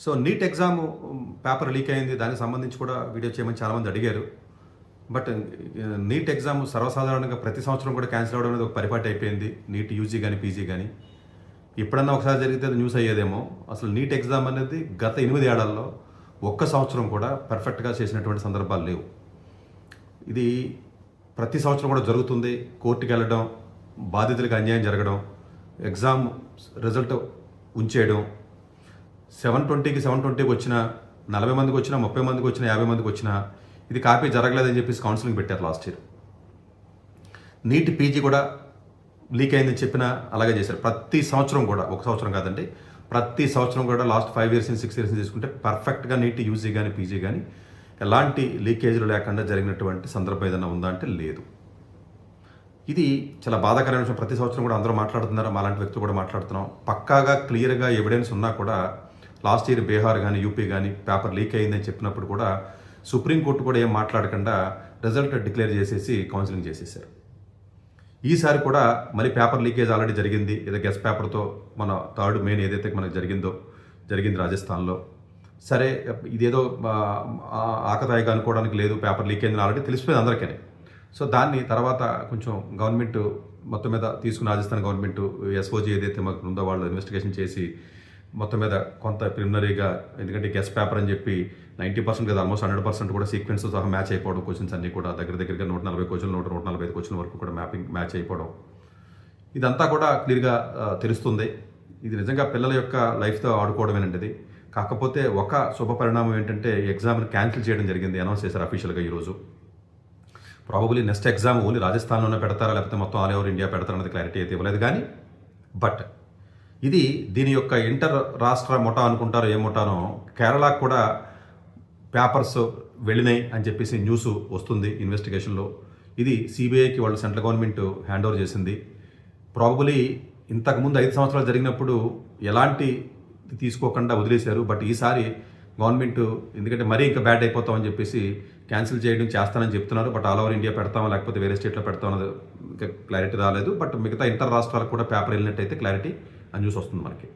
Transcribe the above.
So NEET exam paper leak అయింది, దానికి సంబంధించి కూడా వీడియో చేయమని చాలామంది అడిగారు. బట్ నీట్ ఎగ్జామ్ సర్వసాధారణంగా ప్రతి సంవత్సరం కూడా క్యాన్సిల్ అవ్వడం అనేది ఒక పరిపాటి అయిపోయింది. నీట్ యూజీ కానీ పీజీ కానీ ఎప్పుడన్నా ఒకసారి జరిగితే అది న్యూస్ అయ్యేదేమో. అసలు నీట్ ఎగ్జామ్ అనేది గత 8 ఏళ్లలో ఒక్క సంవత్సరం కూడా పర్ఫెక్ట్గా చేసినటువంటి సందర్భాలు లేవు. ఇది ప్రతి సంవత్సరం కూడా జరుగుతుంది. కోర్టుకి వెళ్ళడం, బాధితులకు అన్యాయం జరగడం, ఎగ్జామ్ రిజల్ట్ ఉంచేయడం, 720కి 720కి వచ్చిన 40 మందికి వచ్చినా, 30 మందికి వచ్చినా, 50 మందికి వచ్చినా ఇది కాపీ జరగలేదని చెప్పేసి కౌన్సిలింగ్ పెట్టారు లాస్ట్ ఇయర్. నీట్ పీజీ కూడా లీక్ అయిందని చెప్పినా అలాగే చేశారు. ప్రతి సంవత్సరం కూడా, ఒక సంవత్సరం కాదండి, ప్రతి సంవత్సరం కూడా లాస్ట్ 5 ఇయర్స్ 6 ఇయర్స్ తీసుకుంటే పర్ఫెక్ట్గా నీట్ యూజీ కానీ పీజీ కానీ ఎలాంటి లీకేజీలు లేకుండా జరిగినటువంటి సందర్భం ఏదైనా ఉందా అంటే లేదు. ఇది చాలా బాధాకరమైన విషయం. ప్రతి సంవత్సరం కూడా అందరూ మాట్లాడుతున్నారు, అలాంటి వ్యక్తులు కూడా మాట్లాడుతున్నాం. పక్కాగా క్లియర్గా ఎవిడెన్స్ ఉన్నా కూడా లాస్ట్ ఇయర్ బీహార్ కానీ యూపీ కానీ పేపర్ లీక్ అయిందని చెప్పినప్పుడు కూడా సుప్రీంకోర్టు కూడా ఏం మాట్లాడకుండా రిజల్ట్ డిక్లేర్ చేసేసి కౌన్సిలింగ్ చేసేసారు. ఈసారి కూడా మళ్ళీ పేపర్ లీకేజ్ ఆల్రెడీ జరిగింది. ఏదో గెస్ట్ పేపర్తో మన 3rd May ఏదైతే మనకు జరిగింది రాజస్థాన్లో. సరే, ఇదేదో ఆకతాయిగా అనుకోవడానికి లేదు, పేపర్ లీక్ అయిందని ఆల్రెడీ తెలిసిపోయింది అందరికీ. సో దాన్ని తర్వాత కొంచెం గవర్నమెంట్ మొత్తం మీద తీసుకున్న రాజస్థాన్ గవర్నమెంట్ ఎస్ఓజీ ఏదైతే మాకు ఉందో వాళ్ళు ఇన్వెస్టిగేషన్ చేసి మొత్తం మీద కొంత ప్రిలిమినరీగా, ఎందుకంటే గెస్ట్ పేపర్ అని చెప్పి 90% కదా, ఆల్మోస్ట్ 100% కూడా సీక్వెన్స్ సహా మ్యాచ్ అయిపోవడం, క్వశ్చన్స్ అన్నీ కూడా దగ్గరగా 140 క్వశ్చన్లు 145 క్వశ్చన్ వరకు కూడా మ్యాచ్ అయిపోవడం, ఇదంతా కూడా క్లియర్గా తెలుస్తుంది. ఇది నిజంగా పిల్లల యొక్క లైఫ్తో ఆడుకోవడమేనండి ఇది. కాకపోతే ఒక శుభ పరిణామం ఏంటంటే ఎగ్జామ్ని క్యాన్సిల్ చేయడం జరిగింది, అనౌన్స్ చేశారు అఫీషియల్గా ఈరోజు. ప్రాబబుల్లీ నెక్స్ట్ ఎగ్జామ్ ఓన్లీ రాజస్థాన్లోనే పెడతారా లేకపోతే మొత్తం ఆల్ ఓవర్ ఇండియా పెడతారన్నది క్లారిటీ అయితే ఇవ్వలేదు. కానీ బట్ ఇది దీని యొక్క ఇంటర్ రాష్ట్ర ముఠా అనుకుంటారో ఏముంటానో, కేరళకు కూడా పేపర్స్ వెళ్ళినాయి అని చెప్పేసి న్యూస్ వస్తుంది ఇన్వెస్టిగేషన్లో. ఇది సిబిఐకి వాళ్ళు సెంట్రల్ గవర్నమెంట్ హ్యాండ్ ఓవర్ చేసింది. ప్రాబబుల్లీ ఇంతకుముందు 5 సంవత్సరాలు జరిగినప్పుడు ఎలాంటి తీసుకోకుండా వదిలేశారు. బట్ ఈసారి గవర్నమెంట్ ఎందుకంటే మరీ ఇంకా బ్యాడ్ అయిపోతామని చెప్పేసి క్యాన్సిల్ చేస్తానని చెప్తున్నారు. బట్ ఆల్ ఓవర్ ఇండియా పెడతామా లేకపోతే వేరే స్టేట్లో పెడతామన్నది ఇంకా క్లారిటీ రాలేదు. బట్ మిగతా ఇంటర్ రాష్ట్రాలకు కూడా పేపర్ వెళ్ళినట్టయితే క్లారిటీ ఆ న్యూస్ వస్తుంది మనకి.